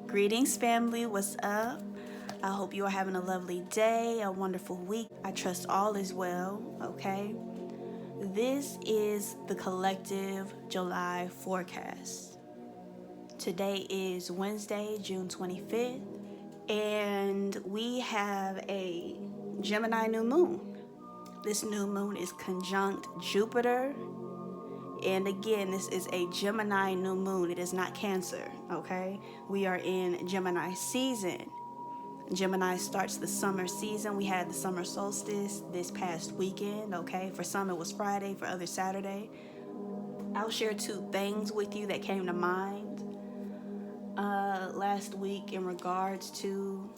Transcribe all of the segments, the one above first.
Greetings, family. What's up? I hope you are having a lovely day, a wonderful week. I trust all is well, okay? This is the collective July forecast. Today is Wednesday, June 25th, and we have a Gemini new moon. This new moon is conjunct Jupiter. And again, this is a Gemini new moon. It is not Cancer, okay? We are in Gemini season. Gemini starts the summer season. We had the summer solstice this past weekend, okay? For some, it was Friday, for others, Saturday. I'll share two things with you that came to mind last week in regards to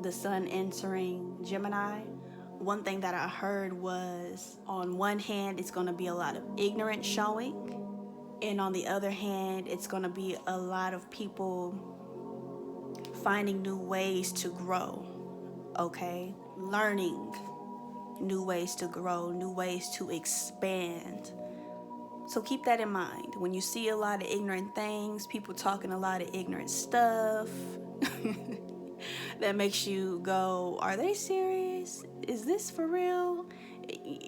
the sun entering Gemini. One thing that I heard was, on one hand, it's going to be a lot of ignorance showing, and on the other hand, it's going to be a lot of people finding new ways to grow, okay? Learning new ways to grow, new ways to expand. So keep that in mind. When you see a lot of ignorant things, people talking a lot of ignorant stuff, that makes you go, are they serious? Is this for real?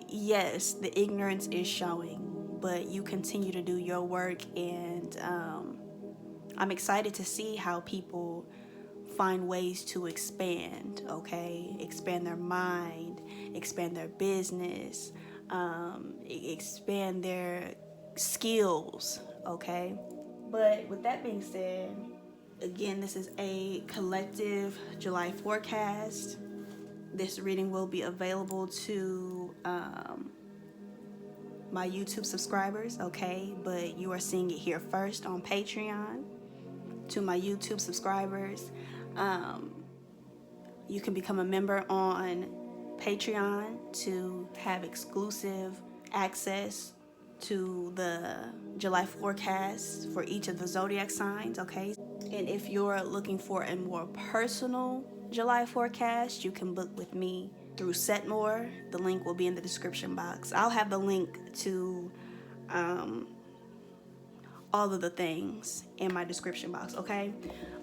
Yes, the ignorance is showing, but you continue to do your work, and I'm excited to see how people find ways to expand, okay? Expand their mind, expand their business, expand their skills, okay? But with that being said, again, this is a collective July forecast. This reading will be available to my YouTube subscribers, okay? But you are seeing it here first on Patreon. To my YouTube subscribers, you can become a member on Patreon to have exclusive access to the July forecast for each of the zodiac signs, okay? And if you're looking for a more personal July forecast, you can book with me through Setmore. The link will be in the description box. I'll have the link to all of the things in my description box, okay?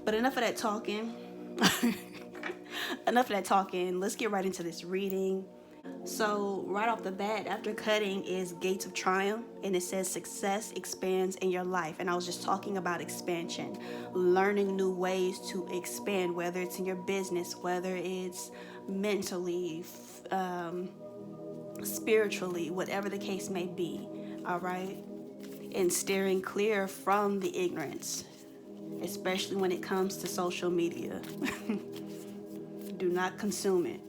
But enough of that talking. Enough of that talking. Let's get right into this reading. So right off the bat, after cutting is Gates of Triumph, and it says success expands in your life. And I was just talking about expansion, learning new ways to expand, whether it's in your business, whether it's mentally, spiritually, whatever the case may be, all right? And steering clear from the ignorance, especially when it comes to social media. Do not consume it.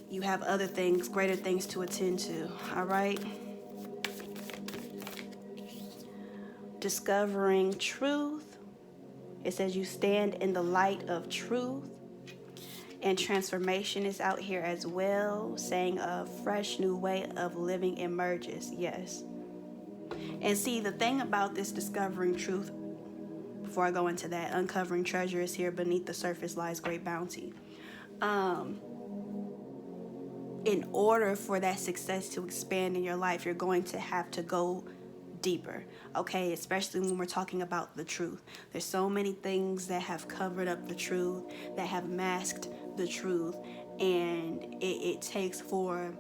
You have other things, greater things to attend to, all right? Discovering truth. It says you stand in the light of truth. And transformation is out here as well, saying a fresh new way of living emerges. Yes. And see, the thing about this discovering truth, before I go into that, uncovering treasure is here, beneath the surface lies great bounty. In order for that success to expand in your life, you're going to have to go deeper, okay? Especially when we're talking about the truth. There's so many things that have covered up the truth, that have masked the truth, and it takes for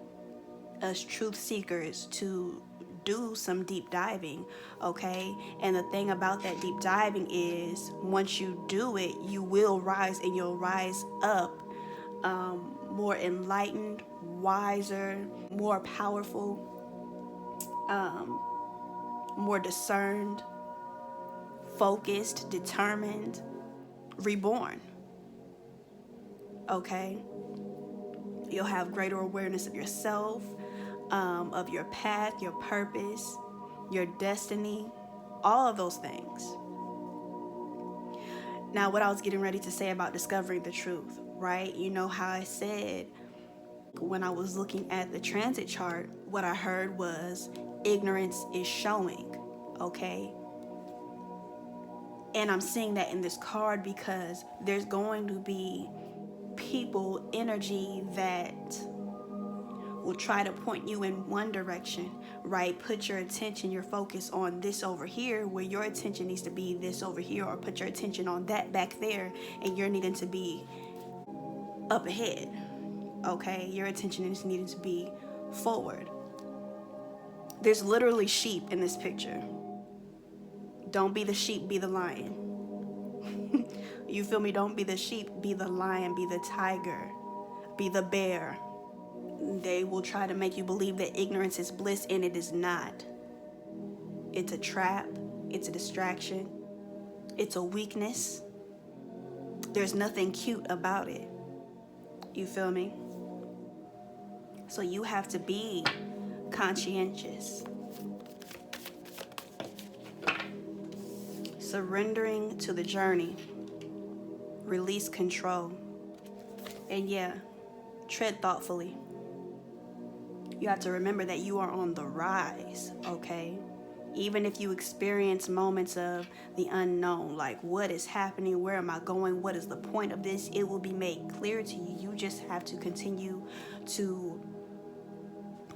us truth seekers to do some deep diving, okay? And the thing about that deep diving is, once you do it, you will rise, and you'll rise up more enlightened, wiser, more powerful, more discerned, focused, determined, reborn, okay? You'll have greater awareness of yourself, of your path, your purpose, your destiny, all of those things. Now, what I was getting ready to say about discovering the truth, right? You know how I said when I was looking at the transit chart, what I heard was ignorance is showing, okay? And I'm seeing that in this card because there's going to be people, energy that will try to point you in one direction, right? Put your attention, your focus on this over here, where your attention needs to be this over here, or put your attention on that back there, and you're needing to be up ahead, okay? Your attention is needing to be forward. There's literally sheep in this picture. Don't be the sheep, be the lion. You feel me? Don't be the sheep, be the lion, be the tiger, be the bear. They will try to make you believe that ignorance is bliss, and it is not. It's a trap. It's a distraction. It's a weakness. There's nothing cute about it. You feel me? So you have to be conscientious. Surrendering to the journey. Release control. And yeah, tread thoughtfully. You have to remember that you are on the rise, okay? Even if you experience moments of the unknown, like what is happening, where am I going, what is the point of this, it will be made clear to you. You just have to continue to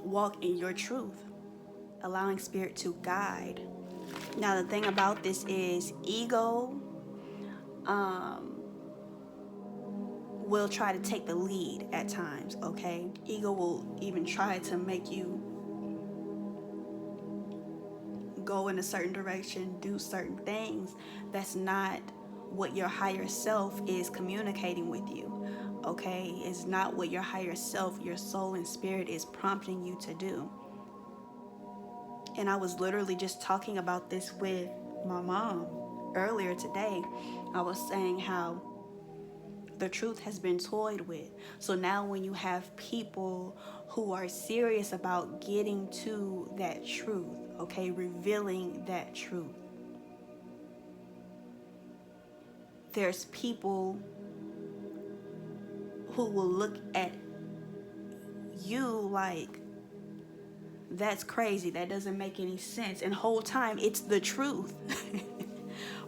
walk in your truth, allowing spirit to guide. Now, the thing about this is ego will try to take the lead at times, okay? Ego will even try to make you go in a certain direction, do certain things. That's not what your higher self is communicating with you, okay? It's not what your higher self, your soul and spirit is prompting you to do. And I was literally just talking about this with my mom earlier today. I was saying how the truth has been toyed with. So now when you have people who are serious about getting to that truth, okay, revealing that truth, there's people who will look at you like, that's crazy, that doesn't make any sense. And whole time it's the truth.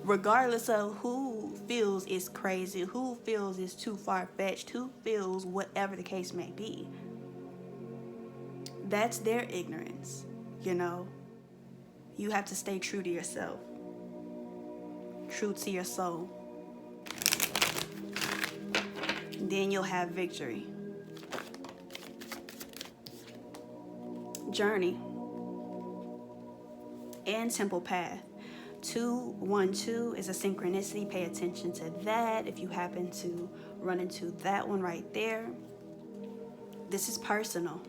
Regardless of who feels it's crazy, who feels it's too far-fetched, who feels whatever the case may be. That's their ignorance, you know. You have to stay true to yourself, true to your soul. Then you'll have victory. Journey and Temple Path. 212 is a synchronicity. Pay attention to that if you happen to run into that one right there. This is personal.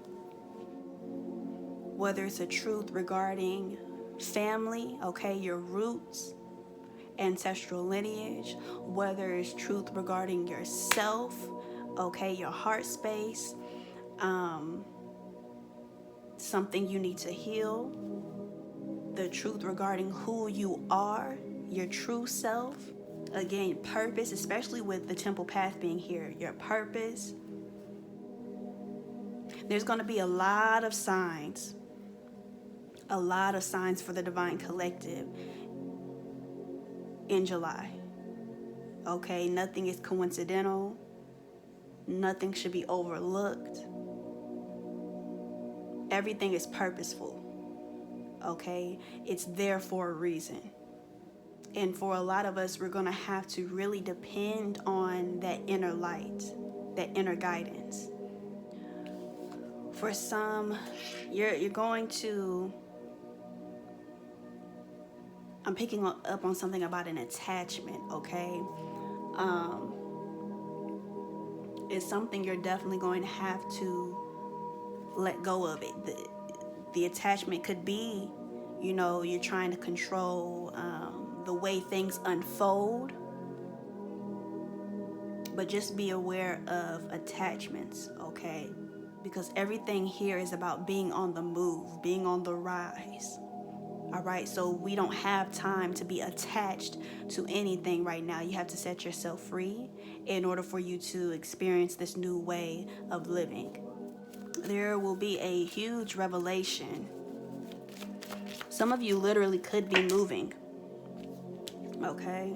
Whether it's a truth regarding family, okay, your roots, ancestral lineage, whether it's truth regarding yourself, okay, your heart space, something you need to heal, the truth regarding who you are, your true self, again, purpose, especially with the Temple Path being here, your purpose. There's going to be a lot of signs for the Divine Collective in July. Okay, nothing is coincidental. Nothing should be overlooked. Everything is purposeful. Okay, it's there for a reason. And for a lot of us, we're going to have to really depend on that inner light, that inner guidance. For some, you're going to, I'm picking up on something about an attachment, okay? It's something you're definitely going to have to let go of it. The attachment could be, you know, you're trying to control the way things unfold. But just be aware of attachments, okay? Because everything here is about being on the move, being on the rise. All right, so we don't have time to be attached to anything right now. You have to set yourself free in order for you to experience this new way of living. There will be a huge revelation. Some of you literally could be moving. Okay.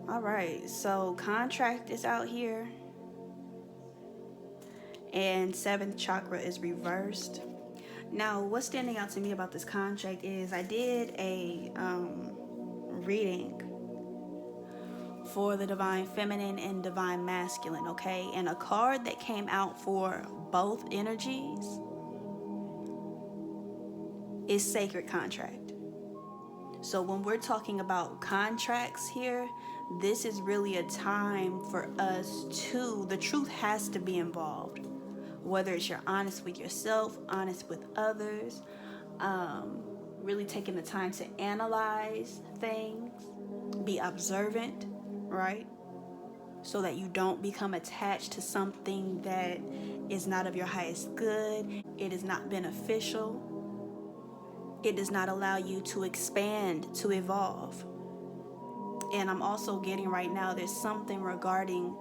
All right, so contract is out here. and seventh chakra is reversed. Now, what's standing out to me about this contract is I did a reading for the divine feminine and divine masculine, okay? And a card that came out for both energies is sacred contract. So when we're talking about contracts here, this is really a time for us to, the truth has to be involved. Whether it's you're honest with yourself, honest with others, really taking the time to analyze things, be observant, right? So that you don't become attached to something that is not of your highest good. It is not beneficial. It does not allow you to expand, to evolve. And I'm also getting right now, there's something regarding,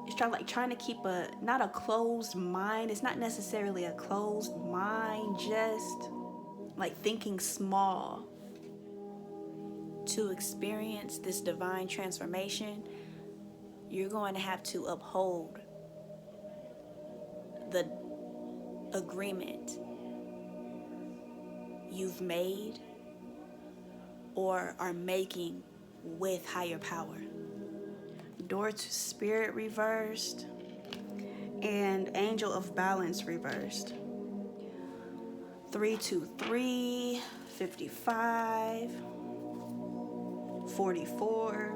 it's trying to keep not a closed mind. It's not necessarily a closed mind, just like thinking small. To experience this divine transformation, you're going to have to uphold the agreement you've made or are making with higher power. Door to Spirit reversed and Angel of Balance reversed. 323, 55, 44,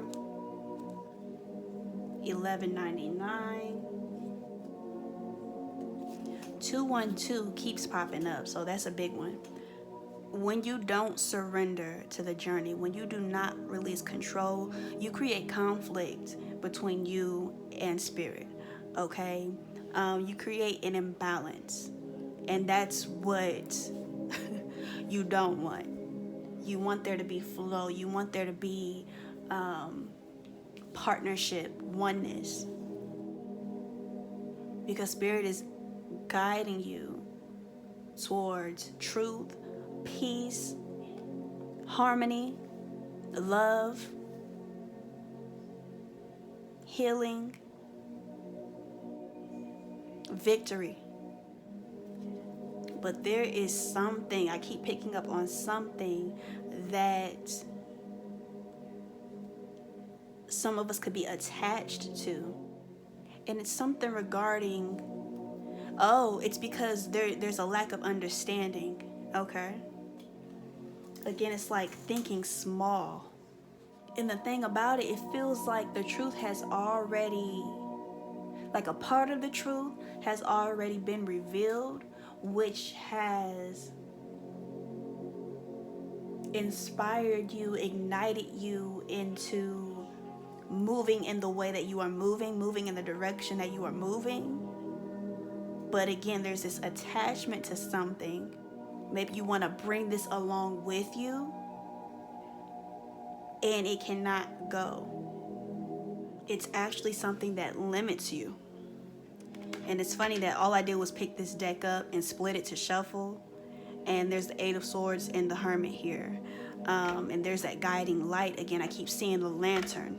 1199. 212 keeps popping up, so that's a big one. When you don't surrender to the journey, when you do not release control, you create conflict between you and spirit, okay? You create an imbalance, and that's what you don't want. You want there to be flow. You want there to be partnership, oneness, because spirit is guiding you towards truth, peace, harmony, love, healing, victory. But there is something, I keep picking up on something that some of us could be attached to. And it's something regarding, it's because there's a lack of understanding, okay? Again, it's like thinking small. And the thing about it, it feels like the truth has already, like a part of the truth has already been revealed, which has inspired you, ignited you into moving in the way that you are moving in the direction that you are moving. But again, there's this attachment to something. Maybe you want to bring this along with you, and it cannot go. It's actually something that limits you. And it's funny that all I did was pick this deck up and split it to shuffle. And there's the Eight of Swords and the Hermit here. And there's that guiding light. Again, I keep seeing the lantern.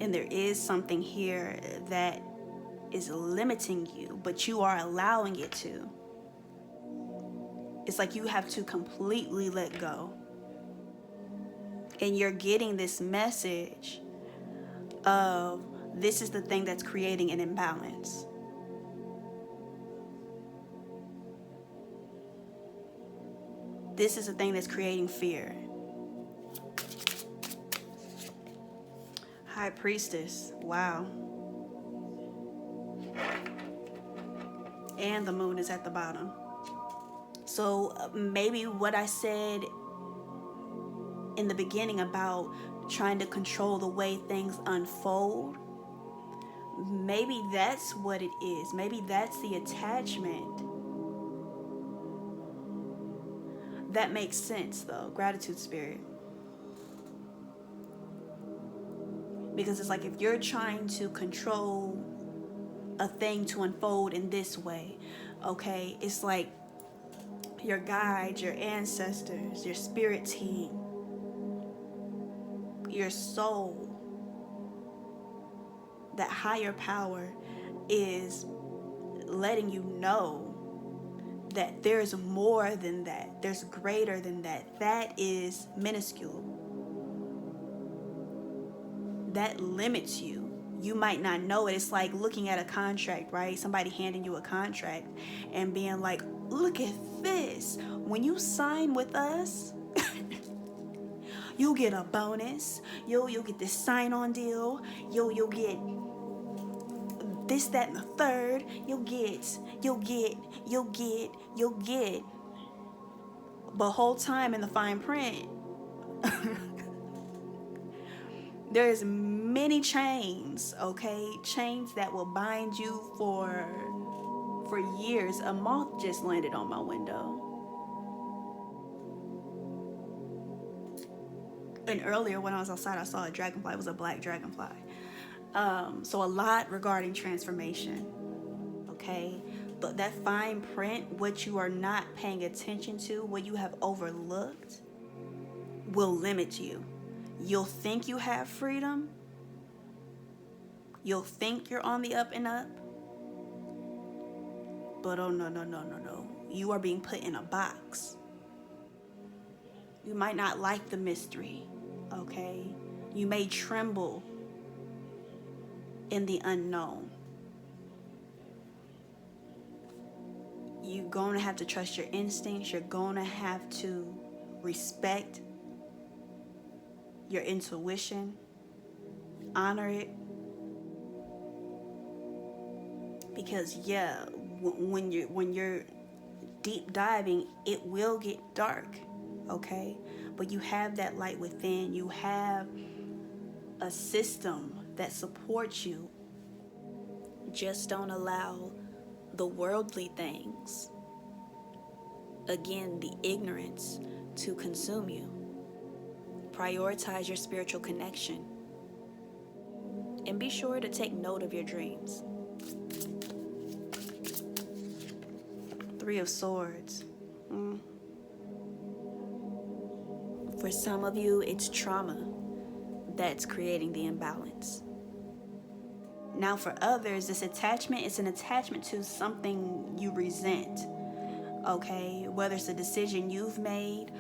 And there is something here that is limiting you, but you are allowing it to. It's like you have to completely let go. And you're getting this message of this is the thing that's creating an imbalance. This is the thing that's creating fear. High Priestess, wow. And the moon is at the bottom. So maybe what I said in the beginning about trying to control the way things unfold, maybe that's what it is. Maybe that's the attachment. That makes sense though. Gratitude, Spirit. Because it's like if you're trying to control a thing to unfold in this way, okay, it's like your guides, your ancestors, your spirit team, your soul that higher power is letting you know that there's more than that. There's greater than that. That is minuscule. That limits you. You might not know it. It's like looking at a contract, right? Somebody handing you a contract and being like, look at this. When you sign with us, you'll get a bonus. You'll get this sign-on deal. You'll get this, that, and the third. You'll get. But whole time in the fine print, there's many chains, okay? Chains that will bind you for years. A moth just landed on my window. And earlier when I was outside, I saw a dragonfly. It was a black dragonfly. So a lot regarding transformation, okay? But that fine print, what you are not paying attention to, what you have overlooked, will limit you. You'll think you have freedom. You'll think you're on the up and up. But oh, no. You are being put in a box. You might not like the mystery, okay? You may tremble in the unknown. You're going to have to trust your instincts. You're going to have to respect your intuition. Honor it. Because yeah, when you're deep diving, it will get dark, okay? But you have that light within. You have a system that supports you. Just don't allow the worldly things, again, the ignorance, to consume you. Prioritize your spiritual connection. And be sure to take note of your dreams. Three of Swords. For some of you, it's trauma that's creating the imbalance. Now for others, this attachment is an attachment to something you resent, okay? Whether it's a decision you've made,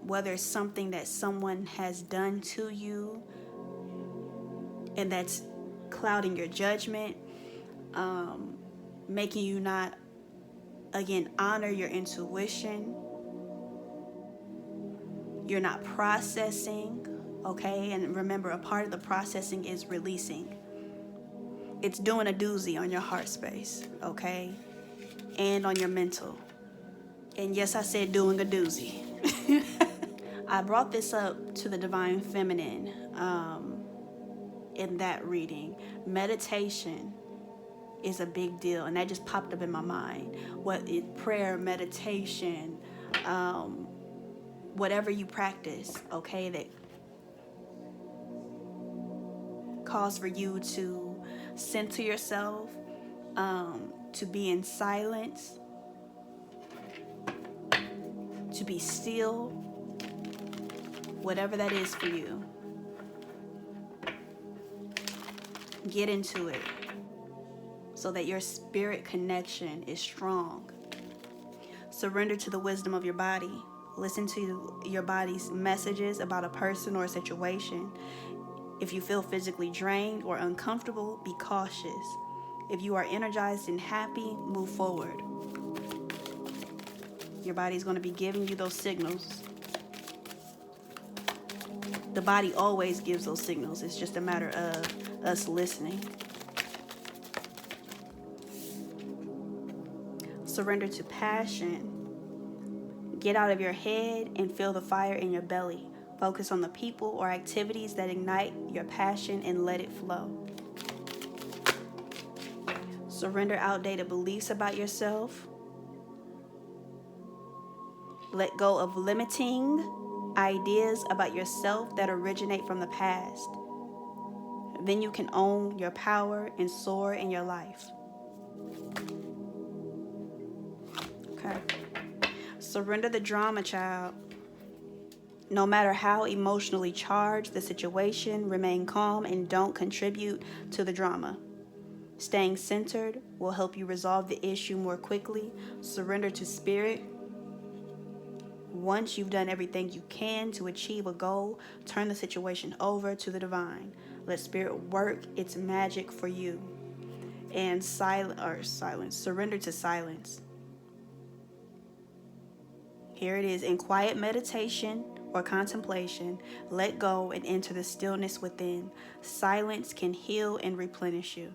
whether it's something that someone has done to you and that's clouding your judgment, making you not, again, honor your intuition. You're not processing, okay? And remember, a part of the processing is releasing. It's doing a doozy on your heart space, okay? And on your mental. And yes, I said doing a doozy. I brought this up to the Divine Feminine in that reading. Meditation is a big deal, and that just popped up in my mind. Prayer, meditation, whatever you practice, okay, that calls for you to center yourself, to be in silence, to be still, whatever that is for you. Get into it so that your spirit connection is strong. Surrender to the wisdom of your body. Listen to your body's messages about a person or a situation. If you feel physically drained or uncomfortable, be cautious. If you are energized and happy, move forward. Your body's going to be giving you those signals. The body always gives those signals. It's just a matter of us listening. Surrender to passion. Get out of your head and feel the fire in your belly. Focus on the people or activities that ignite your passion and let it flow. Surrender outdated beliefs about yourself. Let go of limiting ideas about yourself that originate from the past. Then you can own your power and soar in your life. Okay. Surrender the drama, child. No matter how emotionally charged the situation, remain calm and don't contribute to the drama. Staying centered will help you resolve the issue more quickly. Surrender to spirit. Once you've done everything you can to achieve a goal, turn the situation over to the divine. Let spirit work its magic for you. And silence. Surrender to silence. Here it is. In quiet meditation or contemplation, let go and enter the stillness within. Silence can heal and replenish you.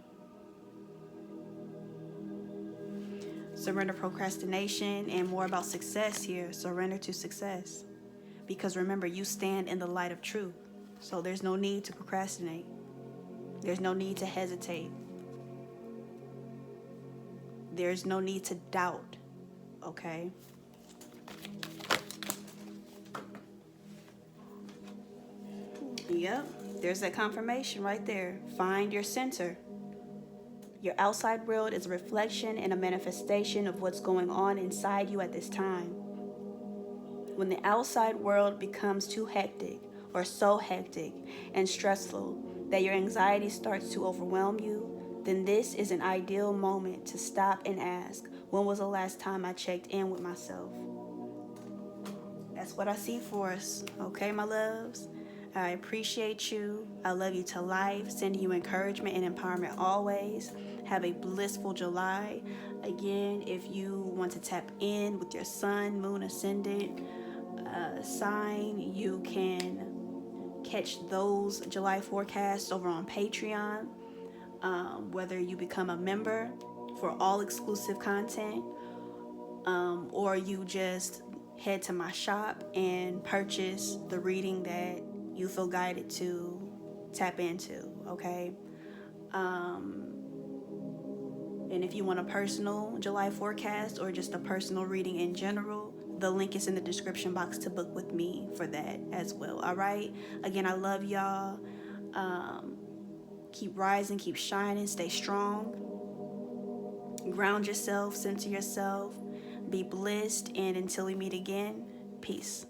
Surrender procrastination and more about success here. Surrender to success. Because remember, you stand in the light of truth. So there's no need to procrastinate. There's no need to hesitate. There's no need to doubt. Okay? Yep, there's that confirmation right there. Find your center. Your outside world is a reflection and a manifestation of what's going on inside you at this time. When the outside world becomes too hectic or so hectic and stressful that your anxiety starts to overwhelm you, then this is an ideal moment to stop and ask, when was the last time I checked in with myself? That's what I see for us. Okay, my loves? I appreciate you. I love you to life. Sending you encouragement and empowerment always. Have a blissful July. Again, if you want to tap in with your sun, moon, ascendant sign, you can catch those July forecasts over on Patreon. Whether you become a member for all exclusive content, or you just head to my shop and purchase the reading that you feel guided to tap into, okay? And if you want a personal July forecast or just a personal reading in general, the link is in the description box to book with me for that as well, all right? Again, I love y'all. Keep rising, keep shining, stay strong. Ground yourself, center yourself, be blessed, and until we meet again, peace.